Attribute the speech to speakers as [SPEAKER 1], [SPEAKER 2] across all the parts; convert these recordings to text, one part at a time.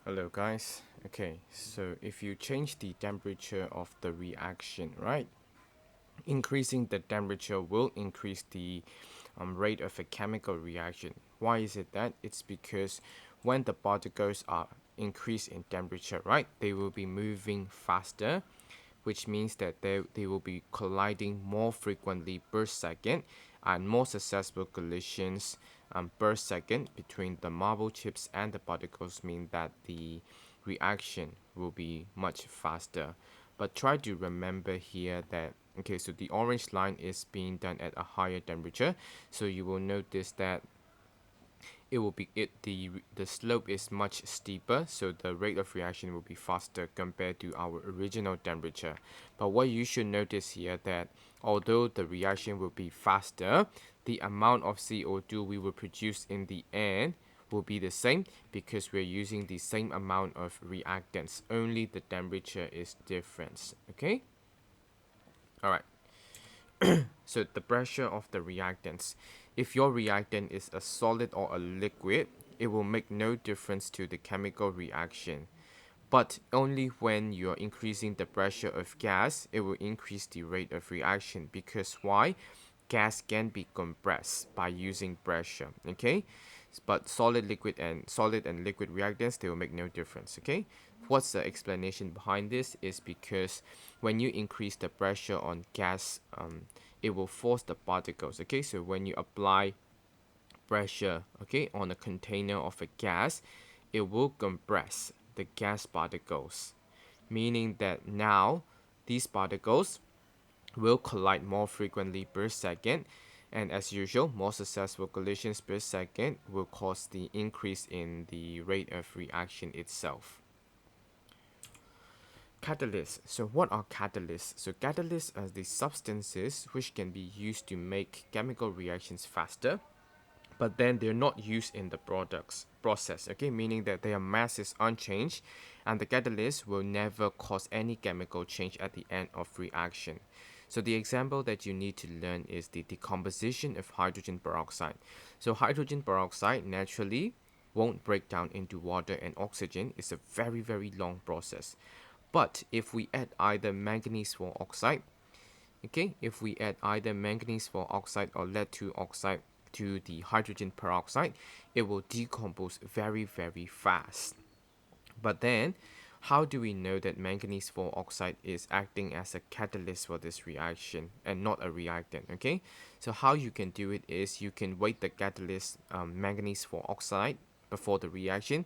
[SPEAKER 1] Hello guys. Okay, so if you change the temperature of the reaction, right? Increasing the temperature will increase the rate of a chemical reaction. Why is it that? It's because when the particles are increased in temperature, right, they will be moving faster, which means that they will be colliding more frequently per second and more successful collisions per second between the marble chips and the particles mean that the reaction will be much faster. But try to remember here that okay, so the orange line is being done at a higher temperature, so you will notice that it will be the slope is much steeper, so the rate of reaction will be faster compared to our original temperature. But what you should notice here that although the reaction will be faster, the amount of CO2 we will produce in the end will be the same because we're using the same amount of reactants, only the temperature is different. Okay, all right. So the pressure of the reactants. If your reactant is a solid or a liquid, it will make no difference to the chemical reaction. But only when you're increasing the pressure of gas, it will increase the rate of reaction. Because why? Gas can be compressed by using pressure. Okay, but solid and liquid reactants, they will make no difference. Okay, what's the explanation behind this is because when you increase the pressure on gas, it will force the particles. Okay, so when you apply pressure, okay, on a container of a gas, it will compress the gas particles, meaning that now these particles will collide more frequently per second, and as usual, more successful collisions per second will cause the increase in the rate of reaction itself. Catalysts. So what are catalysts? So catalysts are the substances which can be used to make chemical reactions faster, but then they're not used in the products process, okay, meaning that their mass is unchanged and the catalyst will never cause any chemical change at the end of reaction. So the example that you need to learn is the decomposition of hydrogen peroxide. So hydrogen peroxide naturally won't break down into water and oxygen. It's a very long process. But if we add either manganese for oxide, okay, if we add either manganese for oxide or lead 2 oxide to the hydrogen peroxide, it will decompose very fast. But then, how do we know that manganese 4 oxide is acting as a catalyst for this reaction and not a reactant? Okay, so how you can do it is you can weight the catalyst manganese 4 oxide before the reaction.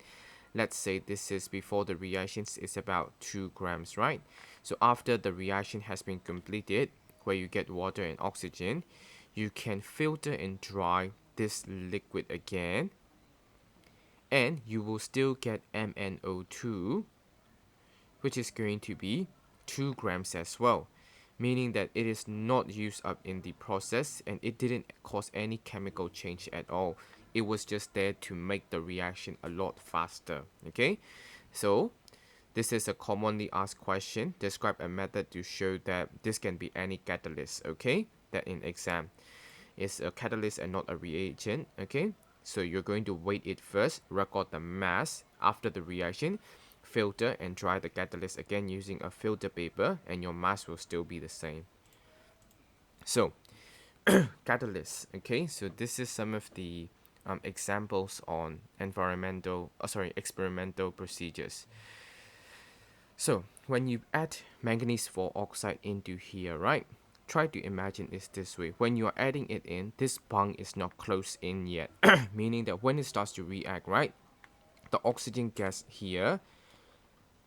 [SPEAKER 1] Let's say this is before the reactions is about 2 grams, right? So after the reaction has been completed, where you get water and oxygen, you can filter and dry this liquid again, and you will still get MnO2, which is going to be 2 grams as well, meaning that it is not used up in the process and it didn't cause any chemical change at all. It was just there to make the reaction a lot faster. Okay, so this is a commonly asked question. Describe a method to show that this can be any catalyst. Okay, that in exam is a catalyst and not a reagent. Okay, so you're going to weight it first, record the mass after the reaction, filter and dry the catalyst again using a filter paper, and your mass will still be the same. So catalysts. Okay, so this is some of the examples on experimental procedures. So when you add manganese 4 oxide into here, right? Try to imagine it this way. When you're adding it in, this bung is not closed in yet, meaning that when it starts to react, right? The oxygen gas here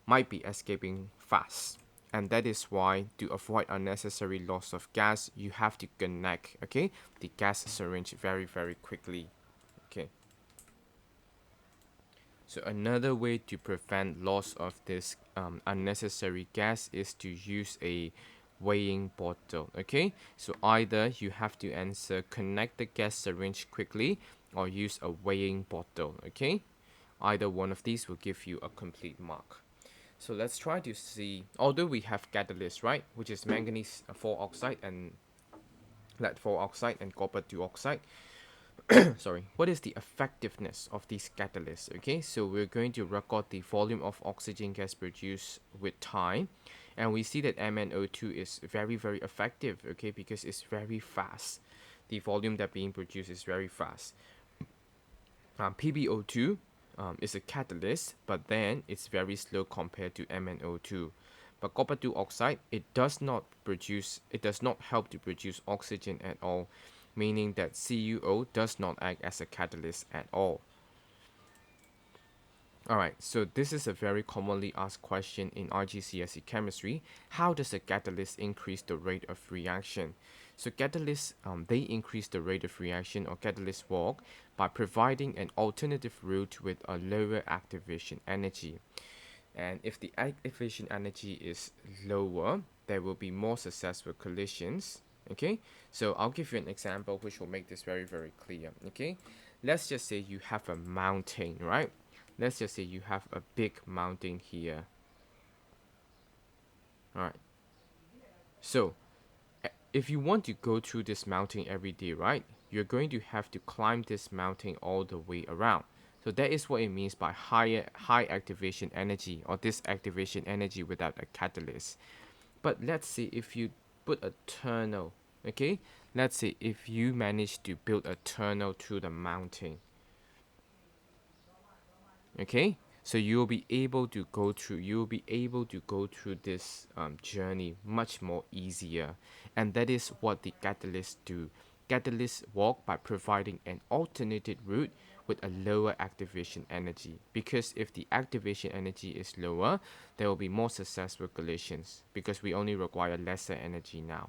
[SPEAKER 1] might be escaping fast. And that is why to avoid unnecessary loss of gas, you have to connect, okay, the gas syringe very quickly. Okay. So another way to prevent loss of this unnecessary gas is to use a weighing bottle. Okay, so either you have to answer connect the gas syringe quickly or use a weighing bottle. Okay, either one of these will give you a complete mark. So let's try to see, although we have catalyst, right, which is manganese 4 oxide and lead 4 oxide and copper 2 oxide, sorry, what is the effectiveness of these catalysts? Okay, so we're going to record the volume of oxygen gas produced with time, and we see that MnO2 is very, very effective, okay, because it's very fast. The volume that being produced is very fast. PbO2 is a catalyst, but then it's very slow compared to MnO2. But copper 2 oxide, it does not help to produce oxygen at all, meaning that CuO does not act as a catalyst at all. Alright, so this is a very commonly asked question in RGCSE chemistry. How does a catalyst increase the rate of reaction? So catalysts, they increase the rate of reaction or catalyst walk by providing an alternative route with a lower activation energy. And if the activation energy is lower, there will be more successful collisions. Okay, so I'll give you an example which will make this very, very clear. Okay, let's just say you have a mountain, right? Let's just say you have a big mountain here. All right, so if you want to go through this mountain every day, right, you're going to have to climb this mountain all the way around. So that is what it means by high activation energy, or this activation energy without a catalyst. But let's say if you put a tunnel, okay, let's say if you manage to build a tunnel through the mountain, okay, so you'll be able to go through this journey much more easier. And that is what the catalysts do. Catalysts walk by providing an alternative route with a lower activation energy, because if the activation energy is lower, there will be more successful collisions because we only require lesser energy now.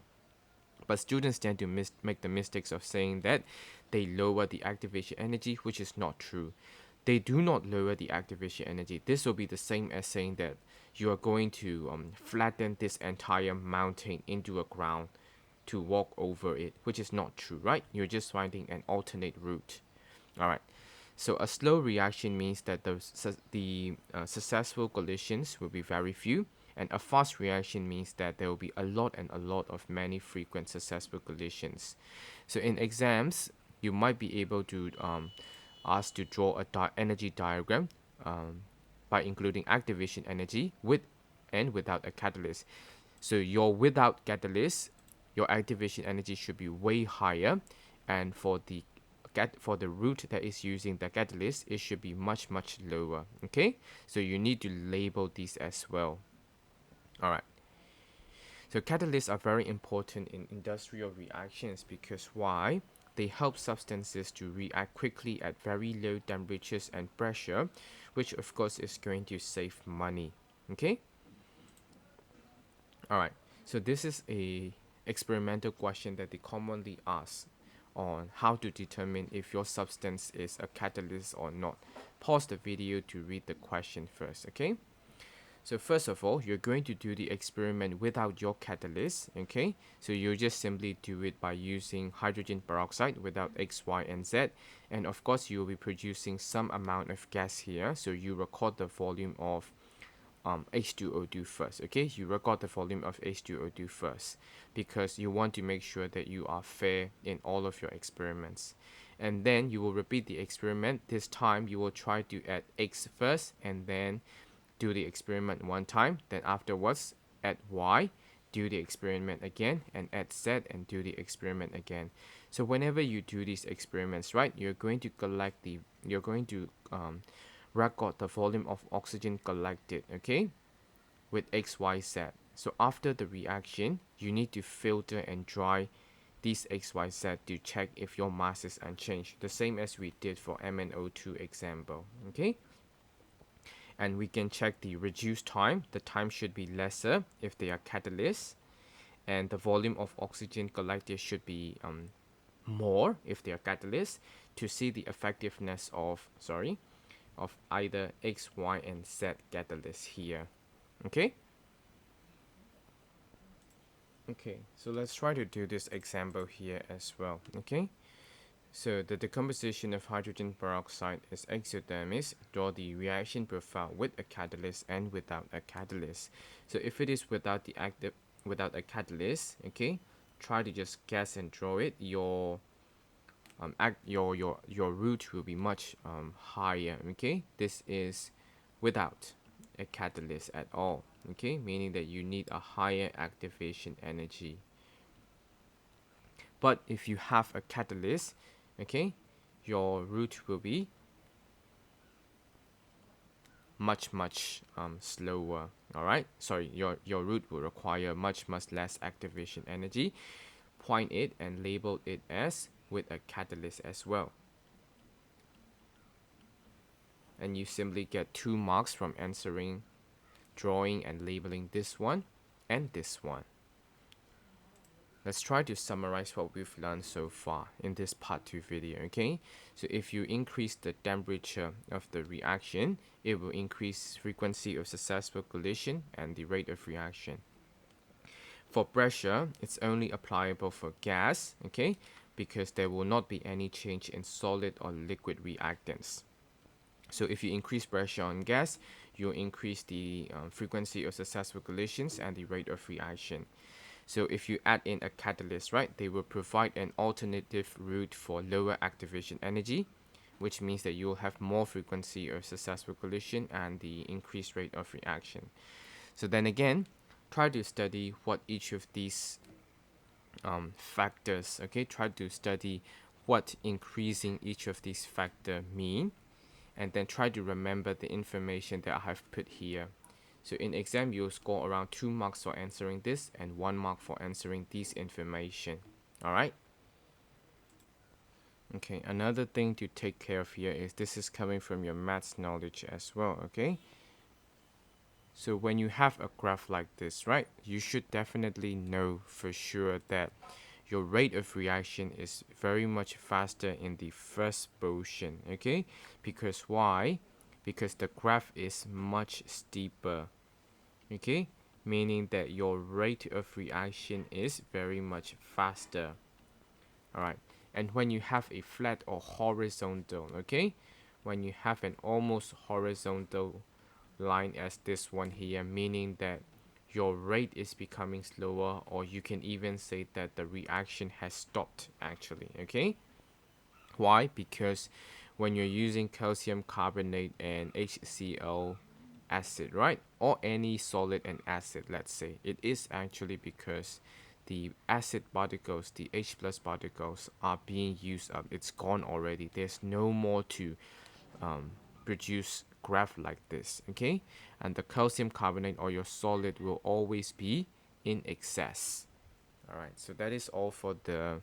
[SPEAKER 1] But students tend to make the mistakes of saying that they lower the activation energy, which is not true. They do not lower the activation energy. This will be the same as saying that you are going to flatten this entire mountain into a ground to walk over it, which is not true, right? You're just finding an alternate route. All right. So a slow reaction means that the successful collisions will be very few, and a fast reaction means that there will be a lot and a lot of many frequent successful collisions. So in exams, you might be able to asked to draw a energy diagram by including activation energy with and without a catalyst. So your without catalyst, your activation energy should be way higher, and for the route that is using the catalyst, it should be much lower. Okay, so you need to label these as well. All right. So catalysts are very important in industrial reactions because why? They help substances to react quickly at very low temperatures and pressure, which of course is going to save money. Okay? Alright, so this is a experimental question that they commonly ask on how to determine if your substance is a catalyst or not. Pause the video to read the question first, okay? So first of all, you're going to do the experiment without your catalyst, okay? So you just simply do it by using hydrogen peroxide without X, Y, and Z. And of course, you will be producing some amount of gas here. So you record the volume of H2O2 first, okay? You record the volume of H2O2 first because you want to make sure that you are fair in all of your experiments. And then you will repeat the experiment. This time you will try to add X first and then do the experiment one time, then afterwards add Y, do the experiment again, and add Z and do the experiment again. So whenever you do these experiments, right, you're going to record the volume of oxygen collected, okay, with X, Y, Z. So after the reaction, you need to filter and dry these X, Y, Z to check if your mass is unchanged, the same as we did for MnO2 example, okay? And we can check the reduced time. The time should be lesser if they are catalysts, and the volume of oxygen collected should be more if they are catalysts, to see the effectiveness of either X, Y, and Z catalysts here. Okay. Okay, so let's try to do this example here as well. Okay. So the decomposition of hydrogen peroxide is exothermic. Draw the reaction profile with a catalyst and without a catalyst. So if it is without a catalyst, okay, try to just guess and draw it. Your your root will be much higher. Okay, this is without a catalyst at all. Okay, meaning that you need a higher activation energy. But if you have a catalyst, okay, your root will be much slower. All right, sorry, your root will require much less activation energy. Point it and label it as with a catalyst as well, and you simply get 2 marks from answering, drawing and labeling this one and this one. Let's try to summarize what we've learned so far in this part 2 video, okay? So if you increase the temperature of the reaction, it will increase frequency of successful collision and the rate of reaction. For pressure, it's only applicable for gas, okay? Because there will not be any change in solid or liquid reactants. So if you increase pressure on gas, you'll increase the frequency of successful collisions and the rate of reaction. So if you add in a catalyst, right, they will provide an alternative route for lower activation energy, which means that you'll have more frequency of successful collision and the increased rate of reaction. So then again, try to study what each of these factors, okay, try to study what increasing each of these factors mean, and then try to remember the information that I have put here. So in exam, you'll score around 2 marks for answering this and 1 mark for answering this information. All right. Okay, another thing to take care of here is this is coming from your maths knowledge as well, okay? So when you have a graph like this, right, you should definitely know for sure that your rate of reaction is very much faster in the first portion, okay? Because why? Because the graph is much steeper, okay? Meaning that your rate of reaction is very much faster. All right. And when you have a flat or horizontal, okay? When you have an almost horizontal line as this one here, meaning that your rate is becoming slower, or you can even say that the reaction has stopped actually, okay? Why? Because when you're using calcium carbonate and HCl acid, right, or any solid and acid, let's say, it is actually because the acid particles, the H plus particles, are being used up. It's gone already. There's no more to produce graph like this, okay? And the calcium carbonate or your solid will always be in excess. All right, so that is all for the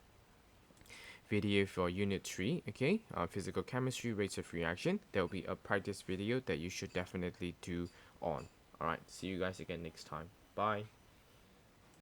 [SPEAKER 1] video for unit 3, okay? Physical chemistry, rates of reaction. There will be a practice video that you should definitely do on. All right, see you guys again next time. Bye.